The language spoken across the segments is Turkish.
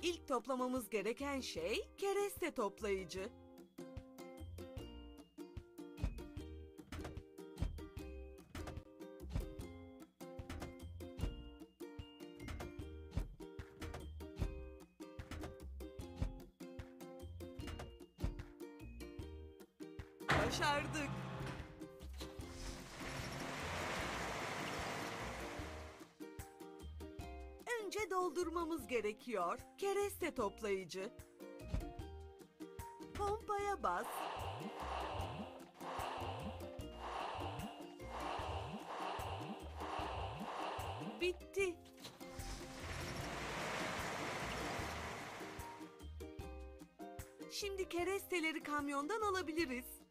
İlk toplamamız gereken şey kereste toplayıcı. Başardık. Önce doldurmamız gerekiyor. Kereste toplayıcı. Pompaya bas. Bitti. Şimdi keresteleri kamyondan alabiliriz.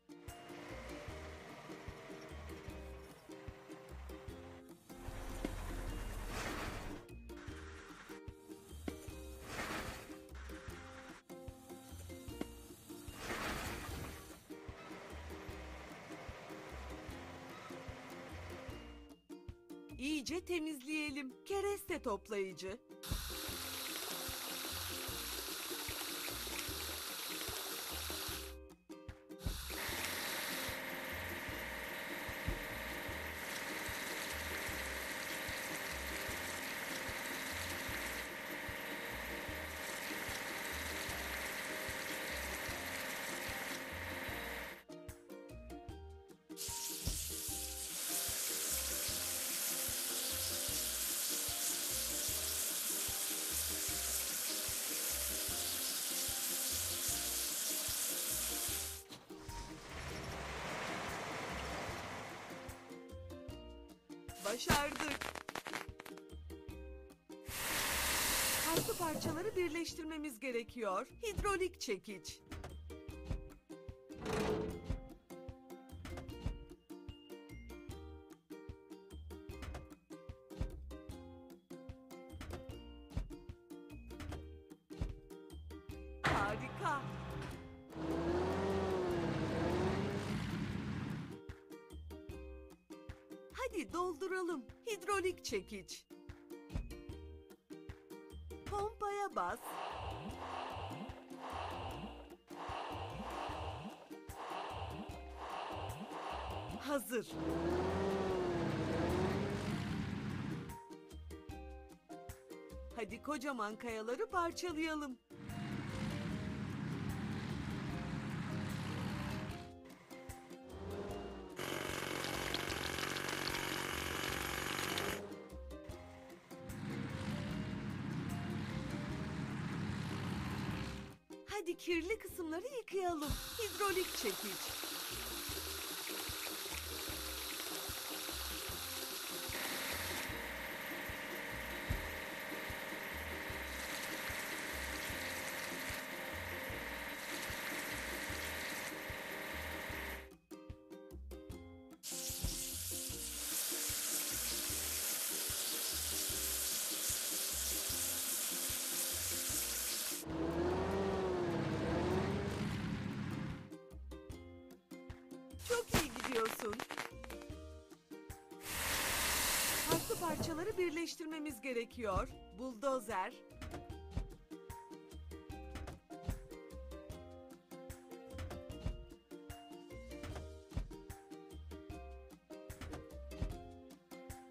İyice temizleyelim. Kereste toplayıcı. Başardık. Farklı parçaları birleştirmemiz gerekiyor. Hidrolik çekiç. Harika. Hadi dolduralım. Hidrolik çekiç. Pompaya bas. Hazır. Hadi kocaman kayaları parçalayalım. Hadi kirli kısımları yıkayalım. Hidrolik çekiç. Çok iyi gidiyorsun. Farklı parçaları birleştirmemiz gerekiyor. Buldozer.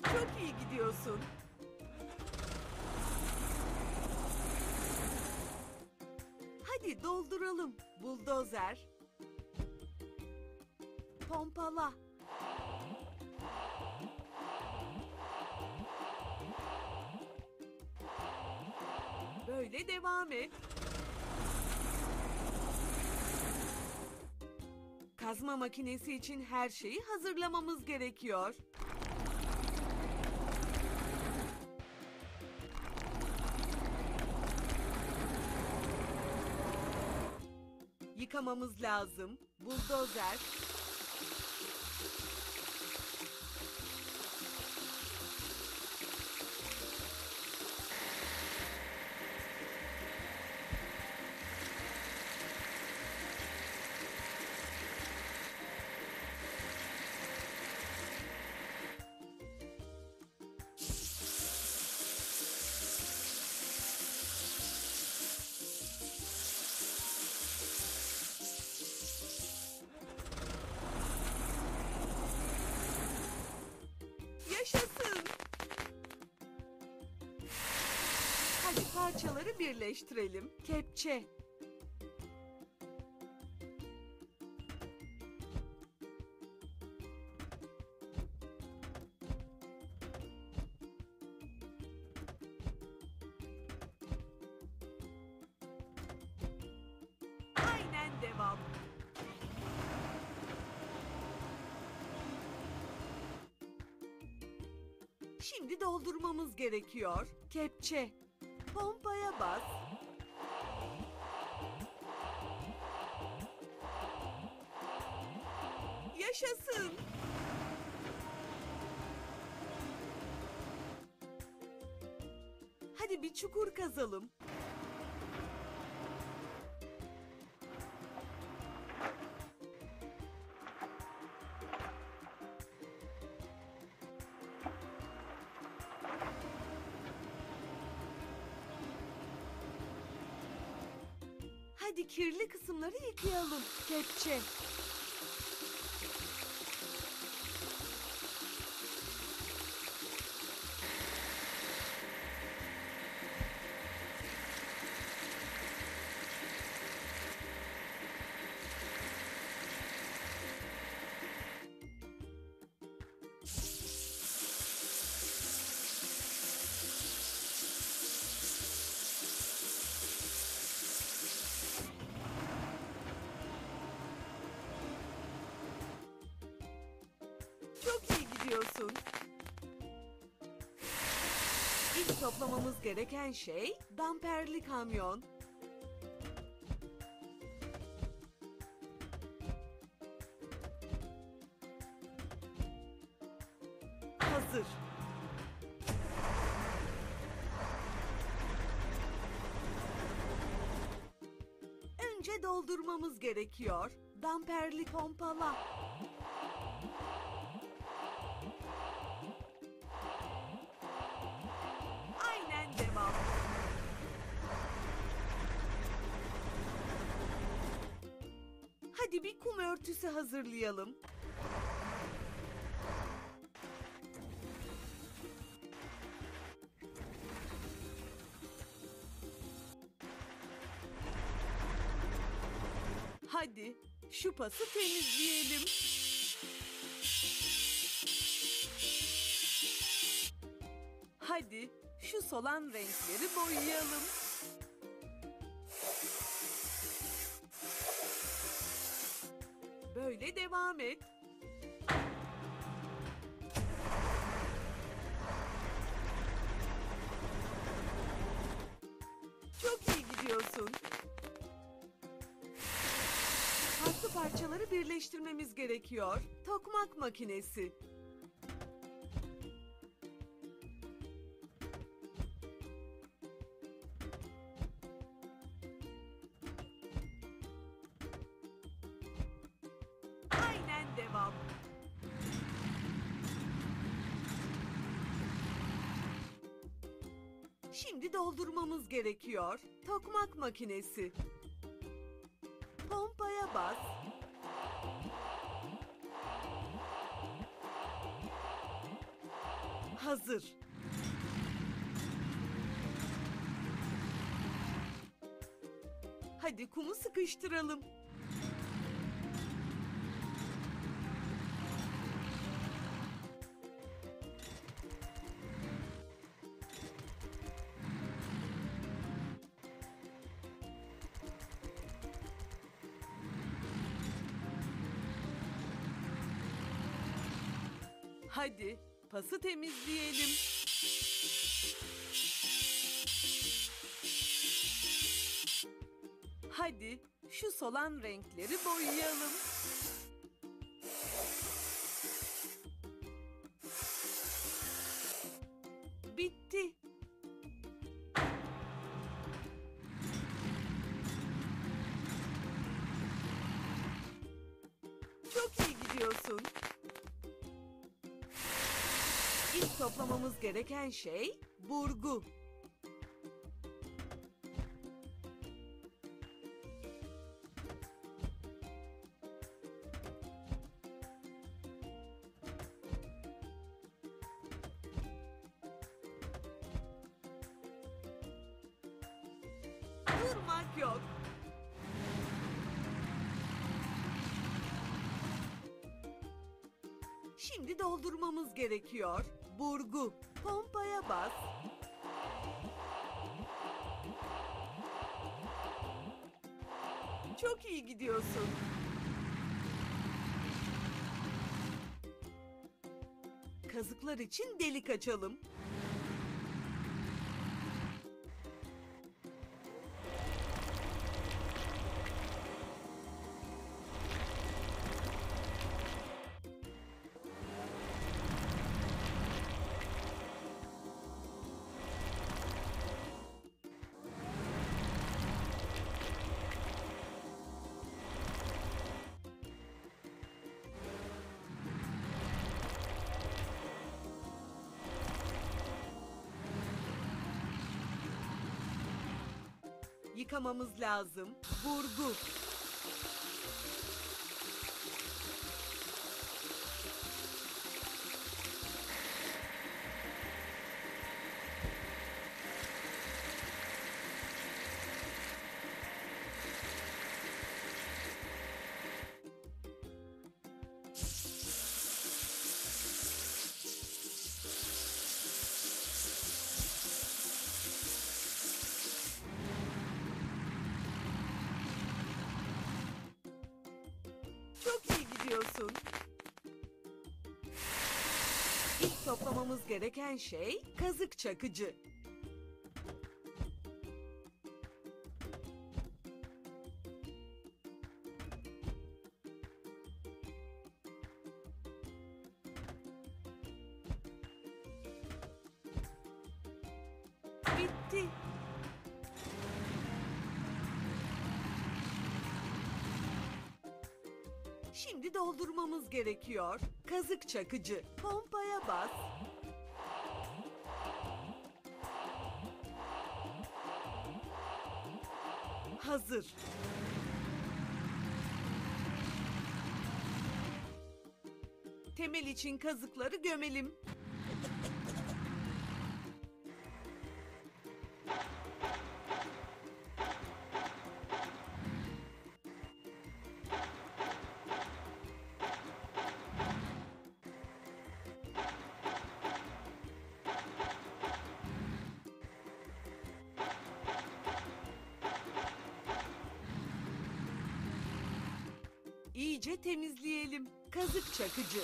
Çok iyi gidiyorsun. Hadi dolduralım. Buldozer. Pompala. Böyle devam et. Kazma makinesi için her şeyi hazırlamamız gerekiyor. Yıkamamız lazım. Buldozer. Parçaları birleştirelim. Kepçe. Aynen devam. Şimdi doldurmamız gerekiyor. Kepçe. Pompaya bas. Yaşasın. Hadi bir çukur kazalım. Hadi kirli kısımları yıkayalım. Kepçe. Çok iyi gidiyorsun. İlk toplamamız gereken şey damperli kamyon. Hazır. Önce doldurmamız gerekiyor. Damperli pompala. Aynen devam. Hadi bir kum örtüsü hazırlayalım. Hadi şu pası temizleyelim. Hadi şu solan renkleri boyayalım. Böyle devam et. Çok iyi gidiyorsun. Farklı parçaları birleştirmemiz gerekiyor. Tokmak makinesi. Aynen devam. Şimdi doldurmamız gerekiyor. Tokmak makinesi. Pompaya bas. Hazır. Hadi kumu sıkıştıralım. Hadi pası temizleyelim. Hadi şu solan renkleri boyayalım. Bitti. Çok iyi gidiyorsun. İlk toplamamız gereken şey burgu. gerekiyor. Şimdi doldurmamız gerekiyor. Burgu, pompaya bas. Çok iyi gidiyorsun. Kazıklar için delik açalım. Yıkamamız lazım. Burgu. Çok iyi gidiyorsun. İlk toplamamız gereken şey kazık çakıcı. Bitti. Şimdi doldurmamız gerekiyor. Kazık çakıcı. Pompaya bas. Hazır. Temel için kazıkları gömelim. İyice temizleyelim. Kazık çakıcı.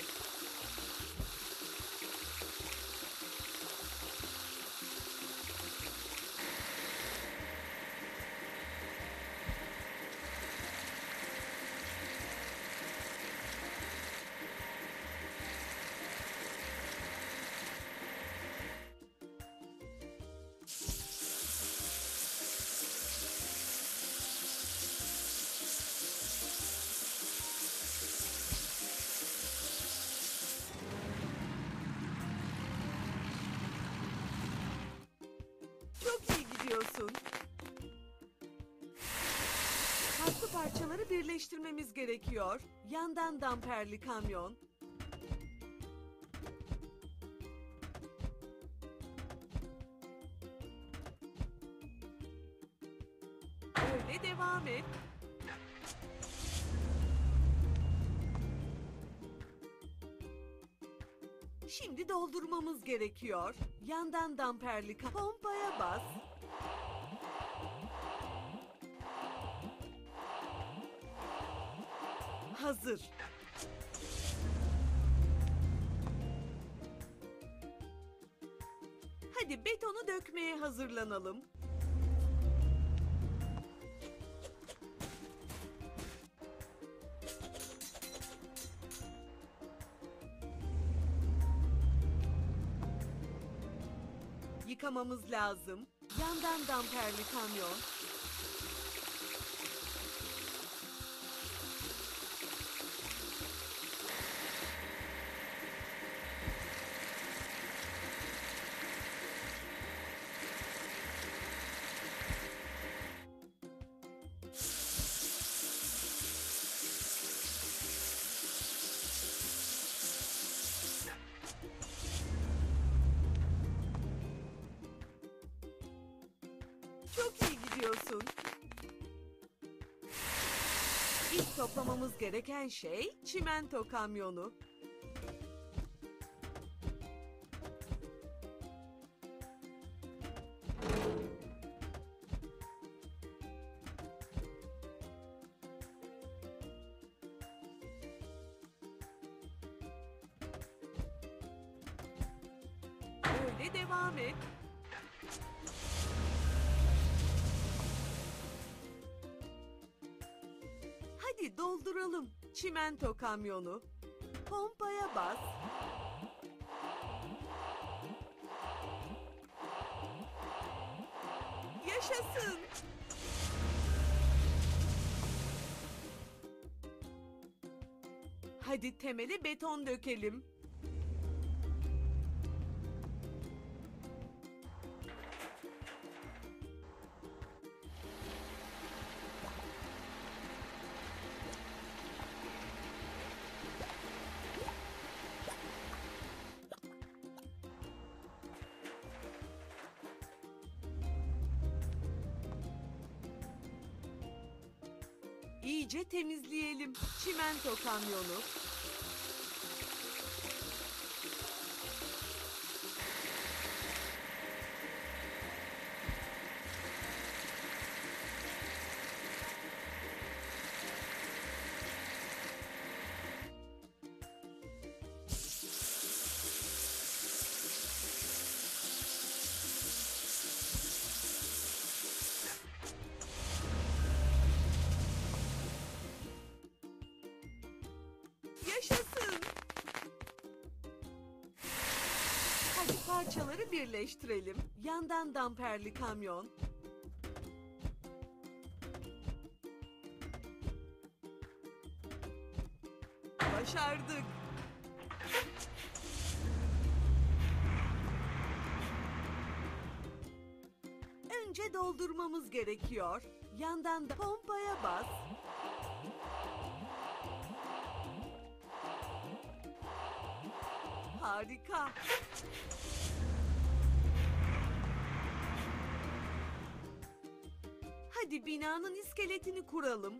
Çok iyi gidiyorsun. Farklı parçaları birleştirmemiz gerekiyor. Yandan damperli kamyon. Öyle devam et. Şimdi doldurmamız gerekiyor. Yandan damperli pompaya bas. Hazır. Hadi betonu dökmeye hazırlanalım. Yıkamamız lazım. Yandan damperli kamyon. Çok iyi gidiyorsun. toplamamız gereken şey çimento kamyonu. Böyle devam et. Hadi dolduralım çimento kamyonu. Pompaya bas. Yaşasın. Hadi temele beton dökelim. İyice temizleyelim çimento kamyonu. Yaşasın. Hadi parçaları birleştirelim. Yandan damperli kamyon. Başardık. Önce doldurmamız gerekiyor. Yandan da pompaya bas. Harika. Hadi binanın iskeletini kuralım.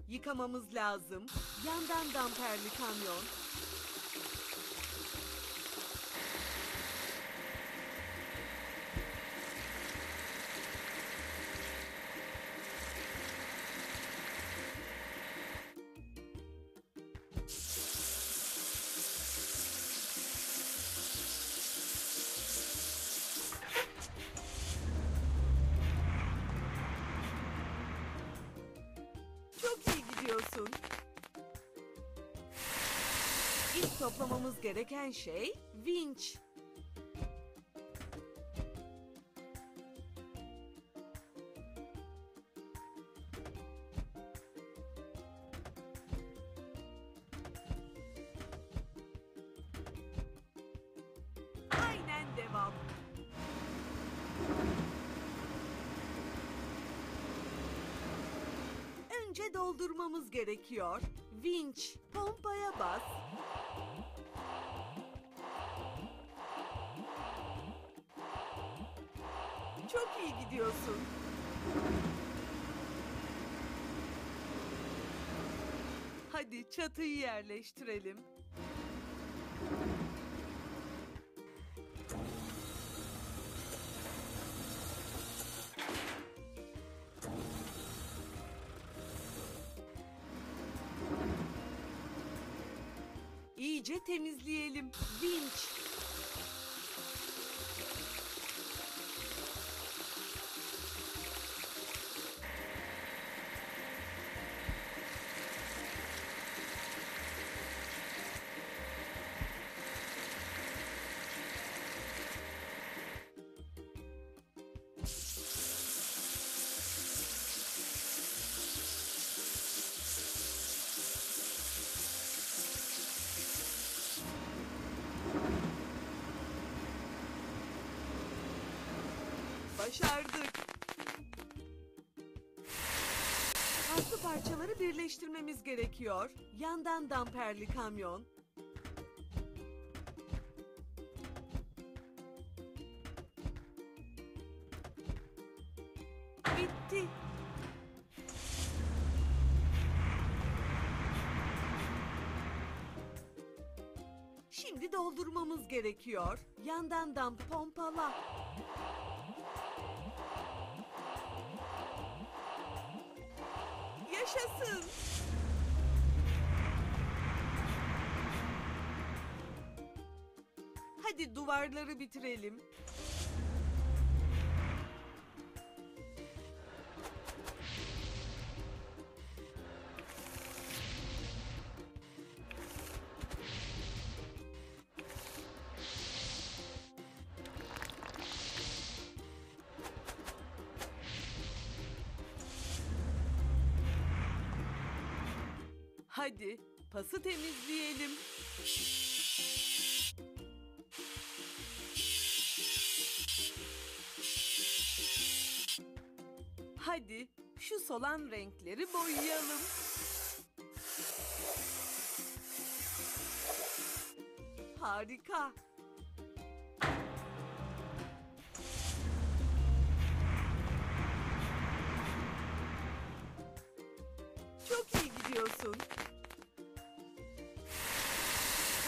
Yıkamamız lazım. Yandan damperli kamyon. Çok iyi gidiyorsun. İlk toplamamız gereken şey vinç. Aynen devam. Önce doldurmamız gerekiyor. Vinç, pompaya bas. Çok iyi gidiyorsun. Hadi çatıyı yerleştirelim. İyice temizleyelim. Vinç. Başardık. Farklı parçaları birleştirmemiz gerekiyor. Yandan damperli kamyon. Bitti. Şimdi doldurmamız gerekiyor. Yandan pompala. Yaşasın. Hadi duvarları bitirelim. Hadi pası temizleyelim. Hadi şu solan renkleri boyayalım. Harika. Çok iyi gidiyorsun.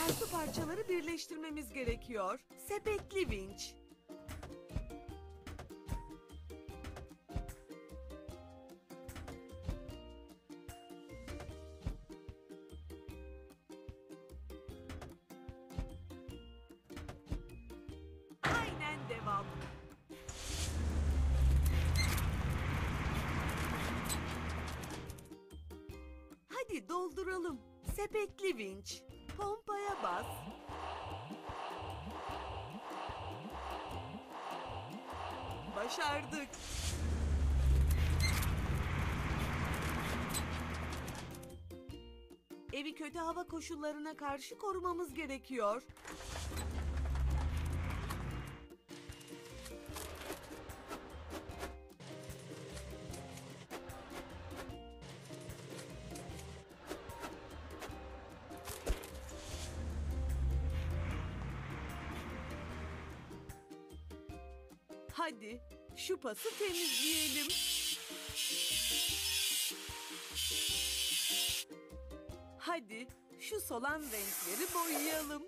Farklı parçaları birleştirmemiz gerekiyor. Sepetli vinç. Aynen devam. Hadi dolduralım. Sepetli vinç. Pompaya bas. Başardık. Evi kötü hava koşullarına karşı korumamız gerekiyor. Hadi şu pası temizleyelim. Hadi şu solan renkleri boyayalım.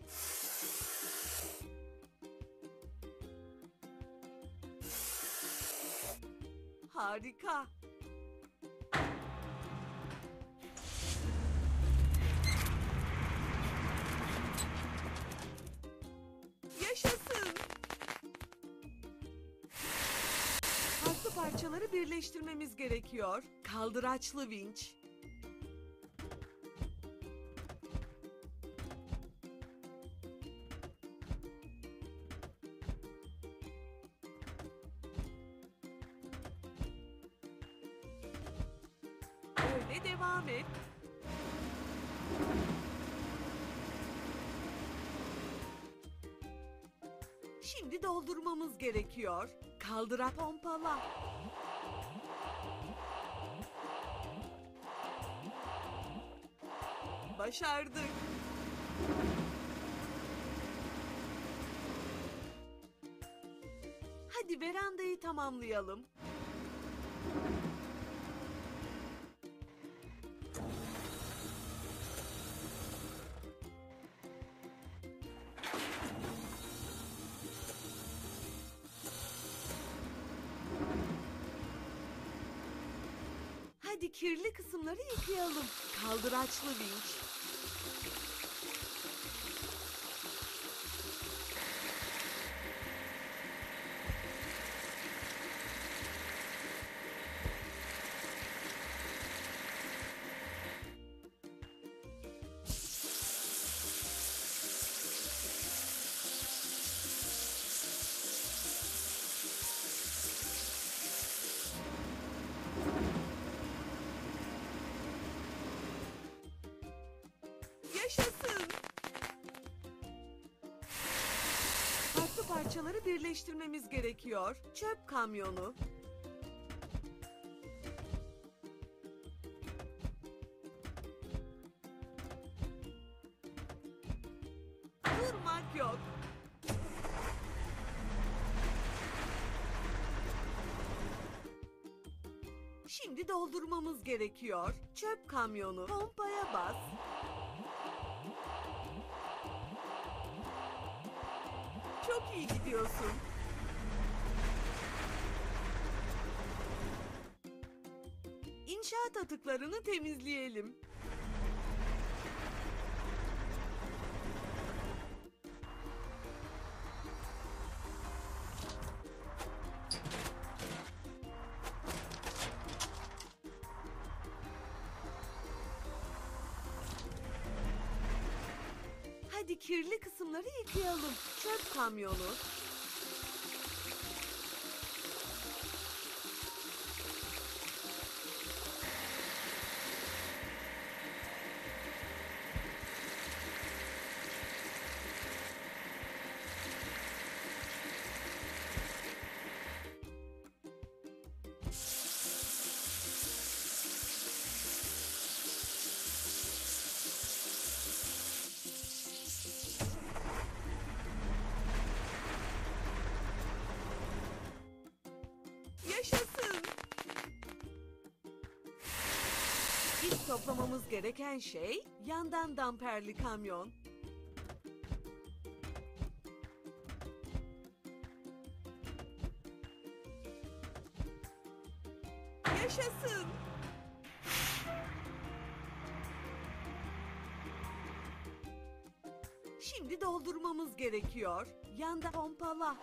Harika. Yaşasın. Farklı parçaları birleştirmemiz gerekiyor. Kaldıraçlı vinç. Öyle devam et. Şimdi doldurmamız gerekiyor. Kaldıra pompala. Başardık. Hadi verandayı tamamlayalım. Hadi kirli kısımları yıkayalım. Kaldıraçlı vinç. parçaları birleştirmemiz gerekiyor. Çöp kamyonu. Durmak yok. Şimdi doldurmamız gerekiyor. Çöp kamyonu. Pompaya bas. Çok iyi gidiyorsun. İnşaat atıklarını temizleyelim. Hadi kirli kısımları yıkayalım. Çöp kamyonu. Yaşasın. İlk toplamamız gereken şey yandan damperli kamyon. Yaşasın. Şimdi doldurmamız gerekiyor. Yanda pompala.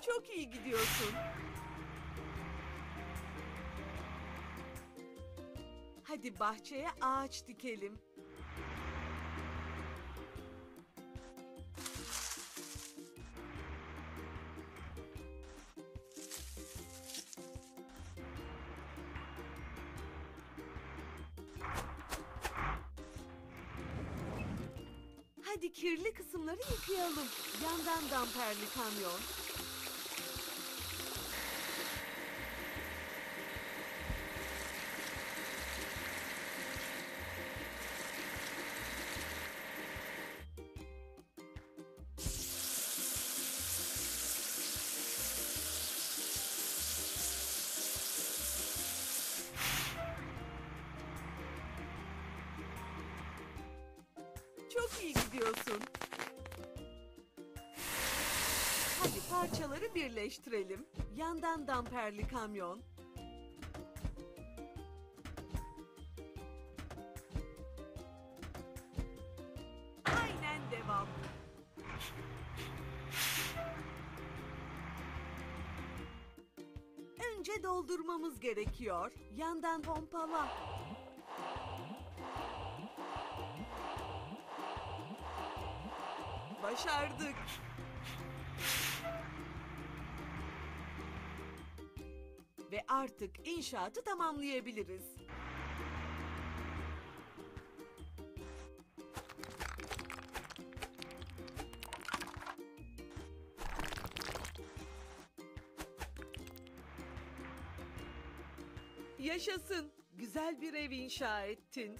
Çok iyi gidiyorsun. Hadi bahçeye ağaç dikelim. Hadi kirli kısımları yıkayalım. Yandan damperli kamyon. Çok iyi gidiyorsun. Hadi parçaları birleştirelim. Yandan damperli kamyon. Aynen devam. Önce doldurmamız gerekiyor. Yandan pompala. Başardık. Ve artık inşaatı tamamlayabiliriz. Yaşasın. Güzel bir ev inşa ettin.